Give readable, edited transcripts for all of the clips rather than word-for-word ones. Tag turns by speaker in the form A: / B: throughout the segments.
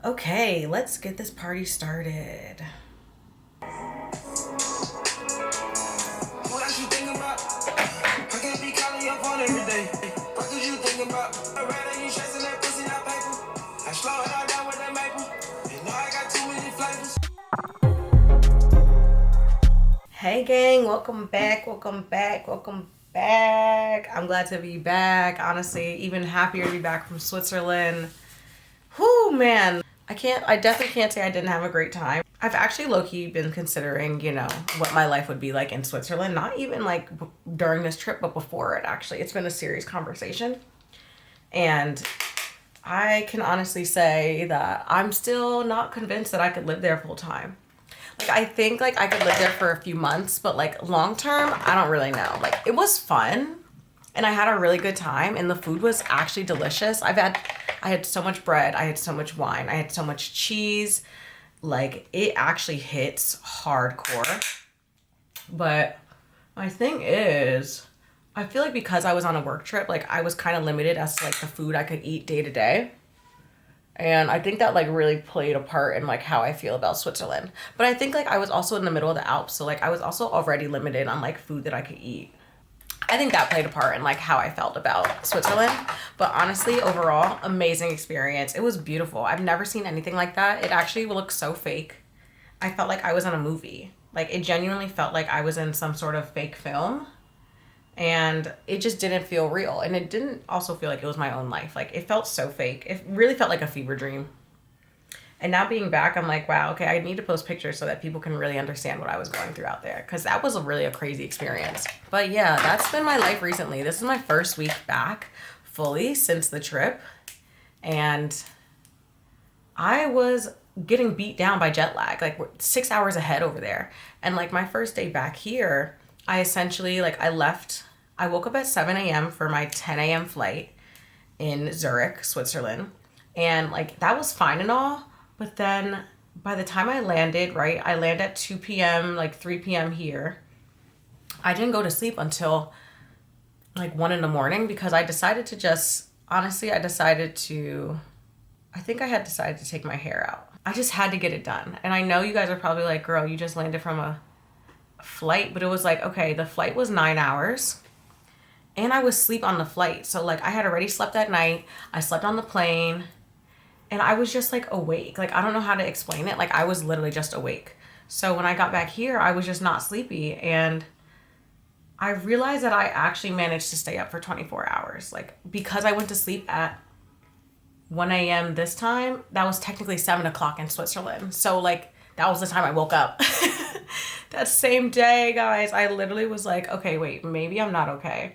A: Okay, let's get this party started. What else you thinking about? I can't be calling your phone every day. What could you think about? I'd rather you chasing that pussy, not paper. I slow it all down with that maple. You know I got too many flavors. Hey gang, welcome back, welcome back, welcome back. I'm glad to be back. Honestly, even happier to be back from Switzerland. Whoo, man. I definitely can't say I didn't have a great time. I've actually low-key been considering, what my life would be like in Switzerland. Not even like during this trip, but before it actually. It's been a serious conversation. And I can honestly say that I'm still not convinced that I could live there full time. Like, I think like I could live there for a few months, but like long term, I don't really know. Like, it was fun and I had a really good time and the food was actually delicious. I had so much bread, I had so much wine, I had so much cheese. Like, it actually hits hardcore. But my thing is, I feel like because I was on a work trip, like I was kind of limited as to like the food I could eat day to day. And I think that like really played a part in like how I feel about Switzerland. But I think like I was also in the middle of the Alps, so like I was also already limited on like food that I could eat. I think that played a part in like how I felt about Switzerland. But honestly, overall, amazing experience. It was beautiful. I've never seen anything like that. It actually looked so fake. I felt like I was in a movie. Like, it genuinely felt like I was in some sort of fake film. And it just didn't feel real. And it didn't also feel like it was my own life. Like, it felt so fake. It really felt like a fever dream. And now being back, I'm like, wow, okay, I need to post pictures so that people can really understand what I was going through out there. Because that was really a crazy experience. But yeah, that's been my life recently. This is my first week back fully since the trip. And I was getting beat down by jet lag. Like, we're 6 hours ahead over there. And like my first day back here, I essentially, like, I woke up at 7 a.m. for my 10 a.m. flight in Zurich, Switzerland. And like, that was fine and all. But then by the time I landed, right, I land at 2 p.m., like 3 p.m. here. I didn't go to sleep until like 1 in the morning because I decided to just, honestly, I think I had decided to take my hair out. I just had to get it done. And I know you guys are probably like, girl, you just landed from a flight. But it was like, okay, the flight was 9 hours. And I was asleep on the flight. So like, I had already slept that night. I slept on the plane. And I was just like awake. Like, I don't know how to explain it. Like, I was literally just awake. So when I got back here, I was just not sleepy. And I realized that I actually managed to stay up for 24 hours. Like, because I went to sleep at 1 a.m. this time, that was technically 7 o'clock in Switzerland. So like, that was the time I woke up. That same day, guys, I literally was like, okay, wait, maybe I'm not okay.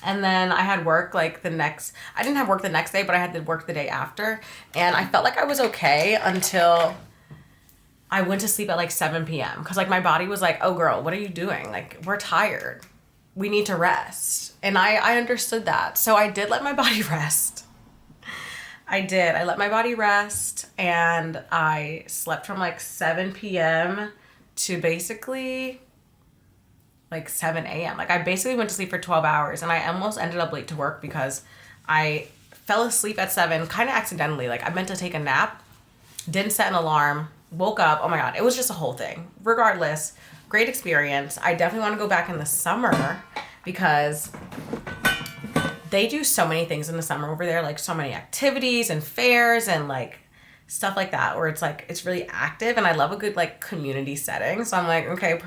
A: And then I had work I didn't have work the next day, but I had to work the day after. And I felt like I was okay until I went to sleep at like 7 p.m. Because like my body was like, oh girl, what are you doing? Like, we're tired. We need to rest. And I understood that. So I did let my body rest. I did. I let my body rest and I slept from like 7 p.m. to basically like 7 a.m. Like, I basically went to sleep for 12 hours and I almost ended up late to work because I fell asleep at 7 kind of accidentally. Like, I meant to take a nap, didn't set an alarm, woke up. Oh my God, it was just a whole thing. Regardless, great experience. I definitely want to go back in the summer because they do so many things in the summer over there, like so many activities and fairs and like stuff like that, where it's like, it's really active and I love a good like community setting. So I'm like, okay,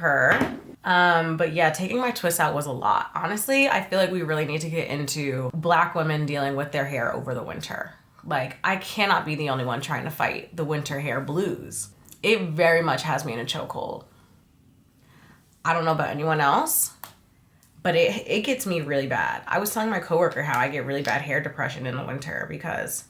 A: but yeah, taking my twists out was a lot. Honestly, I feel like we really need to get into Black women dealing with their hair over the winter. Like, I cannot be the only one trying to fight the winter hair blues. It very much has me in a chokehold. I don't know about anyone else, but it gets me really bad. I was telling my coworker how I get really bad hair depression in the winter because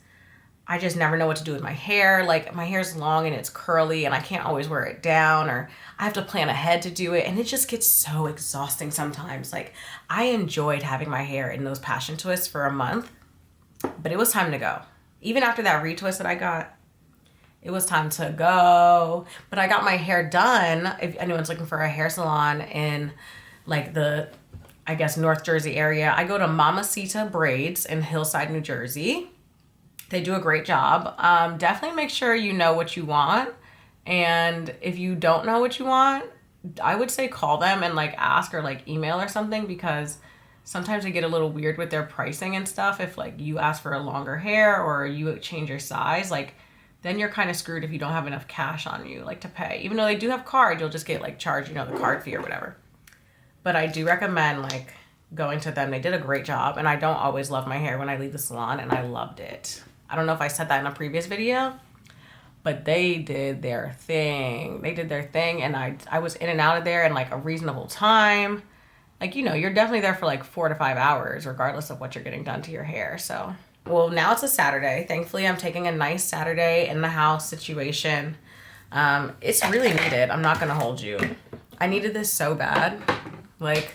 A: I just never know what to do with my hair. Like, my hair's long and it's curly and I can't always wear it down, or I have to plan ahead to do it. And it just gets so exhausting sometimes. Like, I enjoyed having my hair in those passion twists for a month, but it was time to go. Even after that retwist that I got, it was time to go. But I got my hair done. If anyone's looking for a hair salon in like the, North Jersey area, I go to Mamacita Braids in Hillside, New Jersey. They do a great job. Definitely make sure you know what you want. And if you don't know what you want, I would say call them and like ask or like email or something, because sometimes they get a little weird with their pricing and stuff. If like you ask for a longer hair or you change your size, like then you're kind of screwed if you don't have enough cash on you like to pay. Even though they do have card, you'll just get like charged, you know, the card fee or whatever. But I do recommend like going to them. They did a great job, and I don't always love my hair when I leave the salon, and I loved it. I don't know if I said that in a previous video, but they did their thing. They did their thing, and I was in and out of there in like a reasonable time. Like, you know, you're definitely there for like 4 to 5 hours, regardless of what you're getting done to your hair. So, well, now it's a Saturday. Thankfully, I'm taking a nice Saturday in the house situation. It's really needed. I'm not gonna hold you. I needed this so bad. Like,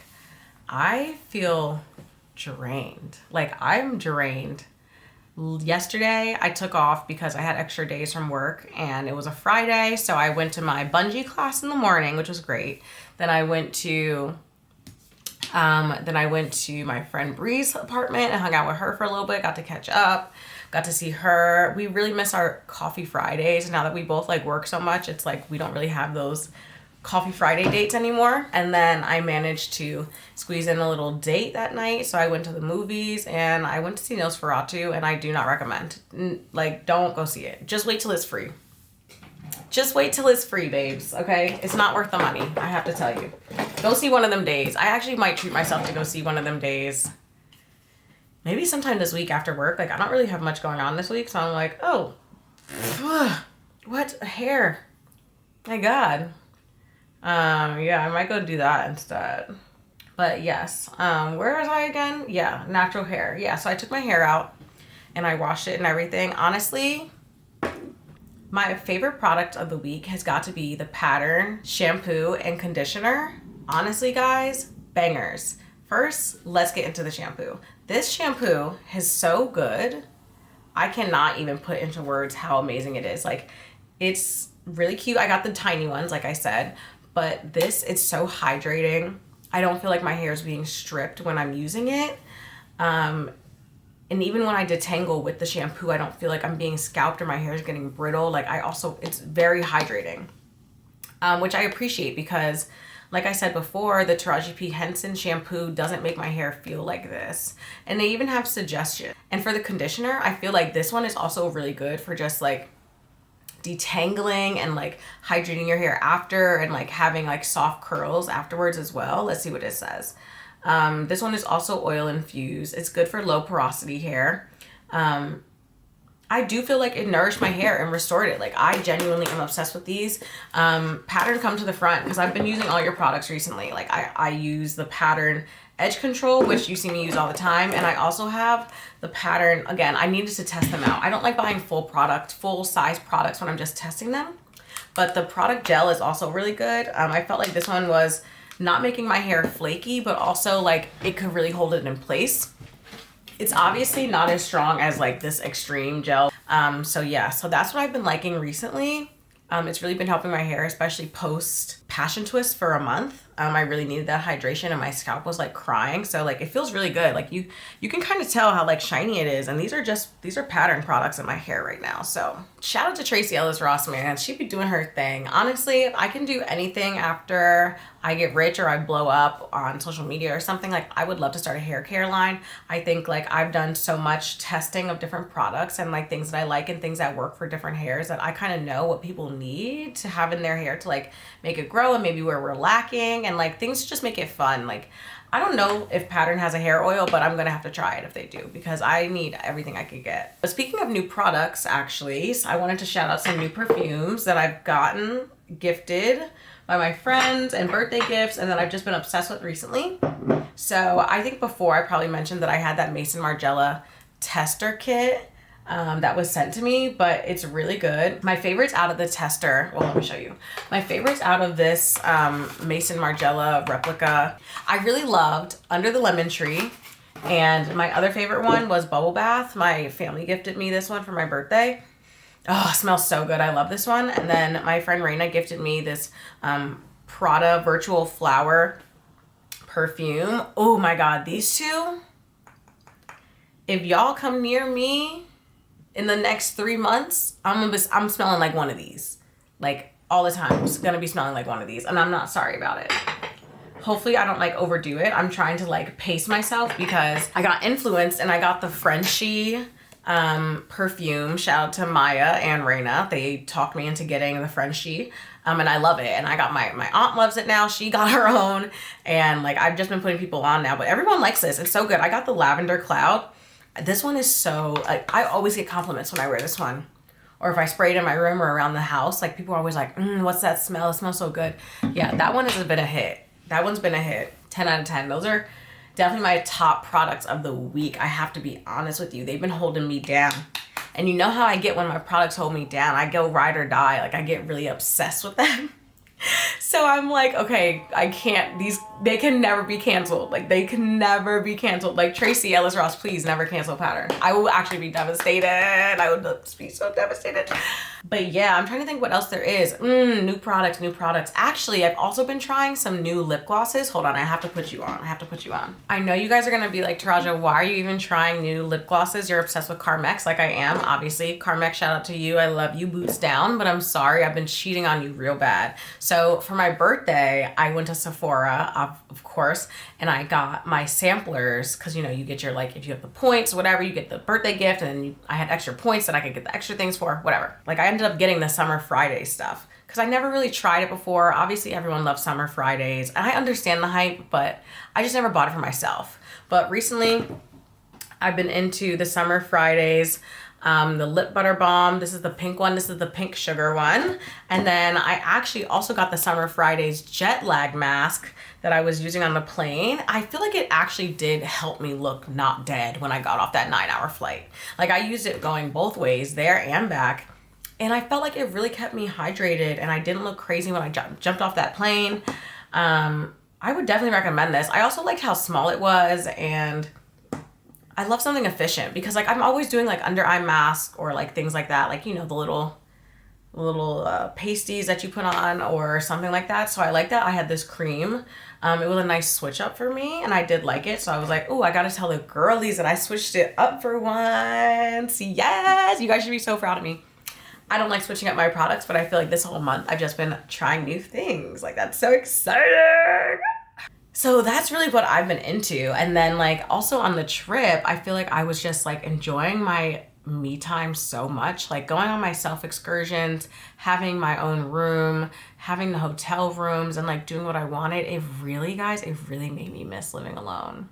A: I feel drained. Like, I'm drained. Yesterday, I took off because I had extra days from work, and it was a Friday, so I went to my bungee class in the morning, which was great. Then I went to my friend Bree's apartment and hung out with her for a little bit, got to catch up, got to see her. We really miss our coffee Fridays. Now that we both like work so much, it's like we don't really have those coffee Friday dates anymore. And then I managed to squeeze in a little date that night. So I went to the movies and I went to see Nosferatu, and I do not recommend. Like, don't go see it. Just wait till it's free. Just wait till it's free, babes, okay? It's not worth the money, I have to tell you. Go see one of them days. I actually might treat myself to go see one of them days. Maybe sometime this week after work. Like, I don't really have much going on this week, so I'm like, oh, what hair? My God. Yeah, I might go do that instead. But yes, where was I again? Yeah, natural hair. Yeah, so I took my hair out and I washed it and everything. Honestly, my favorite product of the week has got to be the Pattern shampoo and conditioner. Honestly, guys, bangers. First, let's get into the shampoo. This shampoo is so good. I cannot even put into words how amazing it is. Like, it's really cute. I got the tiny ones, like I said, but this, it's so hydrating. I don't feel like my hair is being stripped when I'm using it. And even when I detangle with the shampoo, I don't feel like I'm being scalped or my hair is getting brittle. Like, it's very hydrating, which I appreciate because, like I said before, the Taraji P. Henson shampoo doesn't make my hair feel like this. And they even have suggestions. And for the conditioner, I feel like this one is also really good for just like detangling and like hydrating your hair after, and like having like soft curls afterwards as well. Let's see what it says. This one is also oil infused. It's good for low porosity hair. I do feel like it nourished my hair and restored it. Like, I genuinely am obsessed with these. Pattern, come to the front, because I've been using all your products recently. Like, I use the Pattern Edge Control, which you see me use all the time. And I also have the Pattern, again, I needed to test them out. I don't like buying full size products when I'm just testing them. But the product gel is also really good. I felt like this one was not making my hair flaky, but also like it could really hold it in place. It's obviously not as strong as like this extreme gel. So yeah, so that's what I've been liking recently. It's really been helping my hair, especially post Passion Twist for a month. I really needed that hydration, and my scalp was like crying. So like, it feels really good. Like, you can kind of tell how like shiny it is. And these are Pattern products in my hair right now. So shout out to Tracy Ellis Ross, man. She be doing her thing. Honestly, if I can do anything after I get rich or I blow up on social media or something, like, I would love to start a hair care line. I think like I've done so much testing of different products and like things that I like and things that work for different hairs, that I kind of know what people need to have in their hair to like make it grow, and maybe where we're lacking, and like things to just make it fun. Like, I don't know if Pattern has a hair oil, but I'm gonna have to try it if they do, because I need everything I could get. But speaking of new products, actually, so I wanted to shout out some new perfumes that I've gotten gifted by my friends and birthday gifts, and that I've just been obsessed with recently. So I think before I probably mentioned that I had that Mason Margiela tester kit that was sent to me, but it's really good. My favorites out of the tester, well, let me show you. My favorites out of this Mason Margiela replica, I really loved Under the Lemon Tree. And my other favorite one was Bubble Bath. My family gifted me this one for my birthday. Oh, it smells so good. I love this one. And then my friend Raina gifted me this Prada Virtual Flower perfume. Oh my God, these two, if y'all come near me in the next 3 months, I'm smelling like one of these. Like all the time, I'm just gonna be smelling like one of these, and I'm not sorry about it. Hopefully I don't like overdo it. I'm trying to like pace myself because I got influenced and I got the Frenchie perfume. Shout out to Maya and Raina. They talked me into getting the Frenchie. And I love it. And I got my aunt loves it now. She got her own. And like, I've just been putting people on now, but everyone likes this. It's so good. I got the Lavender Cloud. This one is so, like, I always get compliments when I wear this one. Or if I spray it in my room or around the house, like people are always like, what's that smell? It smells so good. Yeah, that one has been a hit. That one's been a hit. 10 out of 10. Those are definitely my top products of the week. I have to be honest with you. They've been holding me down. And you know how I get when my products hold me down. I go ride or die. Like I get really obsessed with them. So I'm like, okay, I can't, they can never be canceled. Like they can never be canceled. Like Tracy Ellis Ross, please never cancel pattern. I will actually be devastated. I would be so devastated. But yeah, I'm trying to think what else there is. New products. Actually, I've also been trying some new lip glosses. Hold on, I have to put you on. I know you guys are gonna be like, Taraja, why are you even trying new lip glosses? You're obsessed with Carmex like I am, obviously. Carmex, shout out to you. I love you, boots down, but I'm sorry, I've been cheating on you real bad. So for my birthday, I went to Sephora, of course, and I got my samplers, because you know, you get your, like, if you have the points, whatever, you get the birthday gift, and then I had extra points that I could get the extra things for, whatever. Like I ended up getting the Summer Friday stuff because I never really tried it before. Obviously everyone loves Summer Fridays and I understand the hype, but I just never bought it for myself. But recently I've been into the Summer Fridays, the lip butter balm. This is the pink one. This is the pink sugar one. And then I actually also got the Summer Fridays jet lag mask that I was using on the plane. I feel like it actually did help me look not dead when I got off that 9-hour flight. Like I used it going both ways, there and back. And I felt like it really kept me hydrated and I didn't look crazy when I jumped off that plane. I would definitely recommend this. I also liked how small it was, and I love something efficient because like I'm always doing like under eye mask or like things like that. Like, you know, the little pasties that you put on or something like that. So I like that I had this cream. It was a nice switch up for me and I did like it. So I was like, oh, I gotta tell the girlies that I switched it up for once. Yes, you guys should be so proud of me. I don't like switching up my products, but I feel like this whole month I've just been trying new things. Like that's so exciting. So that's really what I've been into. And then like also on the trip, I feel like I was just like enjoying my me time so much, like going on my self excursions, having my own room, having the hotel rooms and like doing what I wanted. It really, guys, it really made me miss living alone.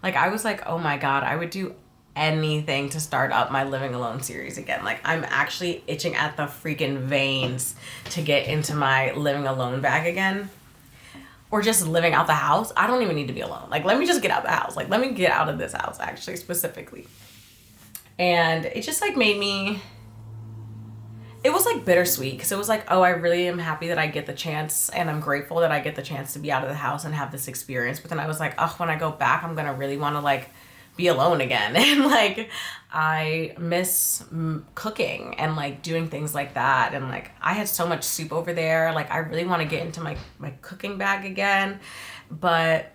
A: Like I was like, oh my God, I would do anything to start up my living alone series again. Like I'm actually itching at the freaking veins to get into my living alone bag again, or just living out the house. I don't even need to be alone. Like let me just get out the house. Like let me get out of this house actually specifically. And it just like made me, it was like bittersweet because it was like, oh, I really am happy that I get the chance and I'm grateful that I get the chance to be out of the house and have this experience. But then I was like, oh, when I go back, I'm gonna really want to like be alone again. And like I miss cooking and like doing things like that. And like I had so much soup over there. Like I really want to get into my cooking bag again. But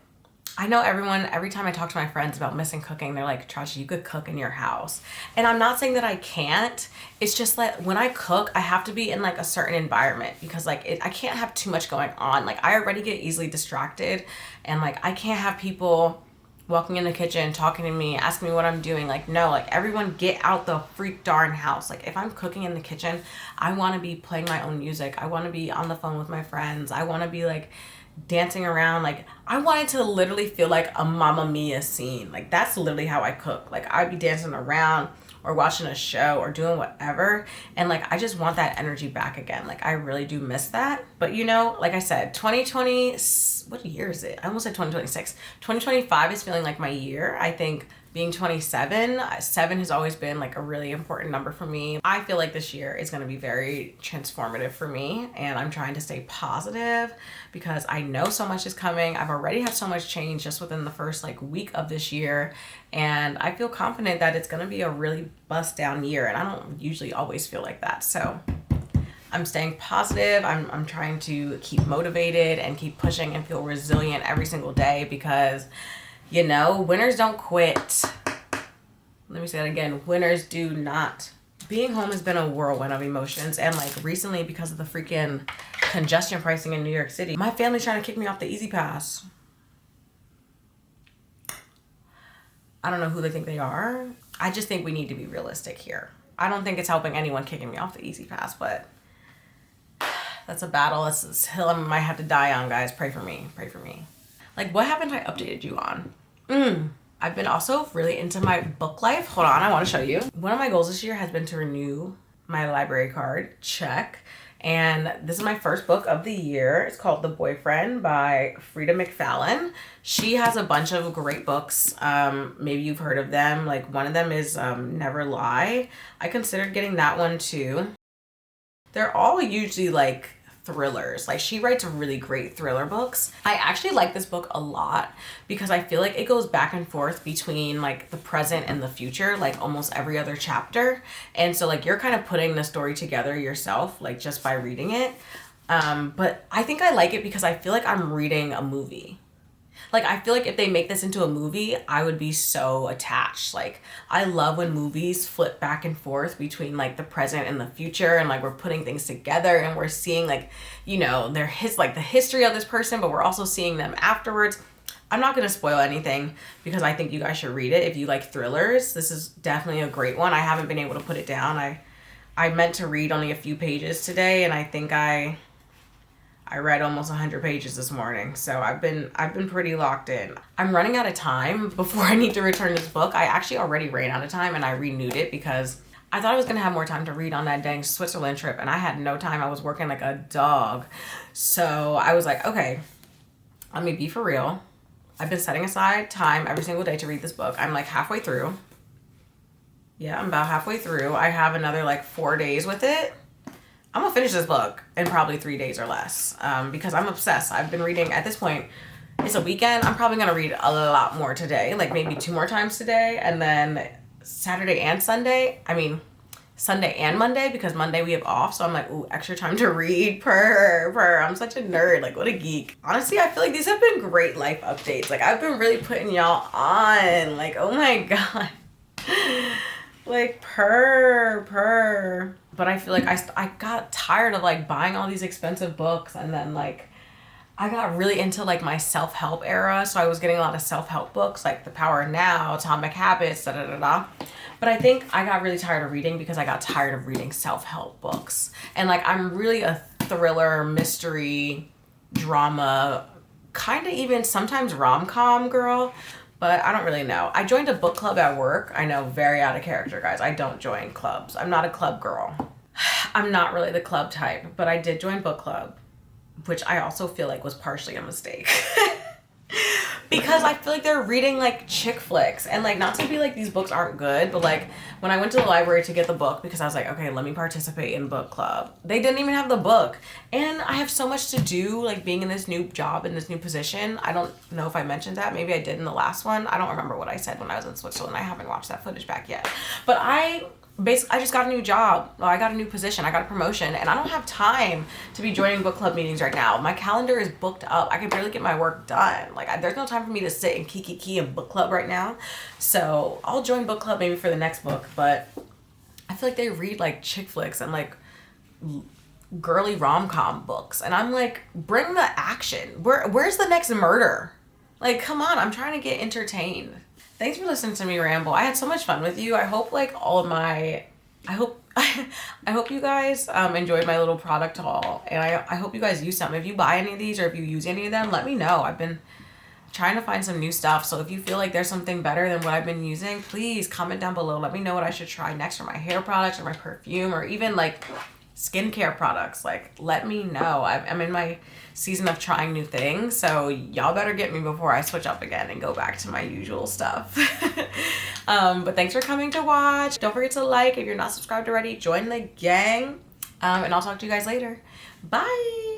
A: I know every time I talk to my friends about missing cooking, they're like, Trashy, you could cook in your house. And I'm not saying that I can't. It's just that when I cook, I have to be in like a certain environment because like I can't have too much going on. Like I already get easily distracted and like I can't have people walking in the kitchen, talking to me, asking me what I'm doing. Like, no, like everyone get out the freak darn house. Like if I'm cooking in the kitchen, I want to be playing my own music. I want to be on the phone with my friends. I want to be like dancing around. Like I wanted to literally feel like a Mamma Mia scene. Like that's literally how I cook. Like I'd be dancing around or watching a show or doing whatever. And like, I just want that energy back again. Like I really do miss that. But you know, like I said, 2020, what year is it? I almost said 2026. 2025 is feeling like my year. I think being 27, 7 has always been like a really important number for me. I feel like this year is going to be very transformative for me and I'm trying to stay positive because I know so much is coming. I've already had so much change just within the first like week of this year and I feel confident that it's going to be a really bust down year and I don't usually always feel like that. So I'm staying positive. I'm trying to keep motivated and keep pushing and feel resilient every single day because you know, winners don't quit. let me say that again. Winners do not. Being home has been a whirlwind of emotions. And like recently, because of the freaking congestion pricing in New York City, my family's trying to kick me off the Easy Pass. I don't know who they think they are. I just think we need to be realistic here. I don't think it's helping anyone kicking me off the Easy Pass, but that's a battle. That's this hill I might have to die on, guys. Pray for me. Pray for me. Like, what haven't I updated you on? I've been also really into my book life. Hold on, I want to show you. One of my goals this year has been to renew my library card. Check. And this is my first book of the year. It's called The Boyfriend by Frida McFarlane. She has a bunch of great books. Maybe you've heard of them. Like one of them is Never Lie. I considered getting that one too. They're all usually like thrillers. Like she writes really great thriller books. I actually like this book a lot because I feel like it goes back and forth between like the present and the future, like almost every other chapter. And so like you're kind of putting the story together yourself, like just by reading it. But I think I like it because I feel like I'm reading a movie. Like, I feel like if they make this into a movie, I would be so attached. Like, I love when movies flip back and forth between, like, the present and the future. And, like, we're putting things together and we're seeing, like, you know, the history of this person, but we're also seeing them afterwards. I'm not going to spoil anything because I think you guys should read it. If you like thrillers, this is definitely a great one. I haven't been able to put it down. I meant to read only a few pages today, and I think I read almost 100 pages this morning, so I've been pretty locked in. I'm running out of time before I need to return this book. I actually already ran out of time and I renewed it because I thought I was gonna have more time to read on that dang Switzerland trip, and I had no time. I was working like a dog. So I was like, okay, let me be for real. I've been setting aside time every single day to read this book. I'm like halfway through. Yeah, I'm about halfway through. I have another like 4 days with it. I'm gonna finish this book in probably 3 days or less because I'm obsessed. I've been reading, at this point, it's a weekend. I'm probably gonna read a lot more today, like maybe 2 more times today, and then Saturday and Sunday. I mean, Sunday and Monday, because Monday we have off. So I'm like, ooh, extra time to read. I'm such a nerd. Like, what a geek. Honestly, I feel like these have been great life updates. Like, I've been really putting y'all on. Like, oh my God. Like, But I feel like I got tired of like buying all these expensive books, and then like I got really into like my self-help era. So I was getting a lot of self-help books like The Power of Now, Atomic Habits, da da da da. But I think I got really tired of reading because I got tired of reading self-help books. And like I'm really a thriller, mystery, drama, kind of even sometimes rom-com girl. But I don't really know. I joined a book club at work. I know, very out of character, guys. I don't join clubs. I'm not a club girl. I'm not really the club type, but I did join book club, which I also feel like was partially a mistake. Because I feel like they're reading like chick flicks, and like, not to be like these books aren't good, but like when I went to the library to get the book because I was like, okay, let me participate in book club, they didn't even have the book. And I have so much to do, like being in this new job, in this new position. I don't know if I mentioned that. Maybe I did in the last one. I don't remember what I said when I was in Switzerland. I haven't watched that footage back yet. But I just got a new job. Well, I got a new position. I got a promotion, and I don't have time to be joining book club meetings right now. My calendar is booked up. I can barely get my work done. Like, there's no time for me to sit and key in book club right now. So I'll join book club maybe for the next book, but I feel like they read like chick flicks and like girly rom-com books, and I'm like, bring the action. Where's the next murder? Like, come on, I'm trying to get entertained. Thanks for listening to me ramble. I had so much fun with you. I hope like I hope you guys enjoyed my little product haul, and I hope you guys use some. If you buy any of these or if you use any of them, let me know. I've been trying to find some new stuff. So if you feel like there's something better than what I've been using, please comment down below. Let me know what I should try next for my hair products or my perfume, or even like skincare products. Like, let me know. I'm in my season of trying new things, so y'all better get me before I switch up again and go back to my usual stuff. But thanks for coming to watch. Don't forget to like. If you're not subscribed already, join the gang, and I'll talk to you guys later. Bye.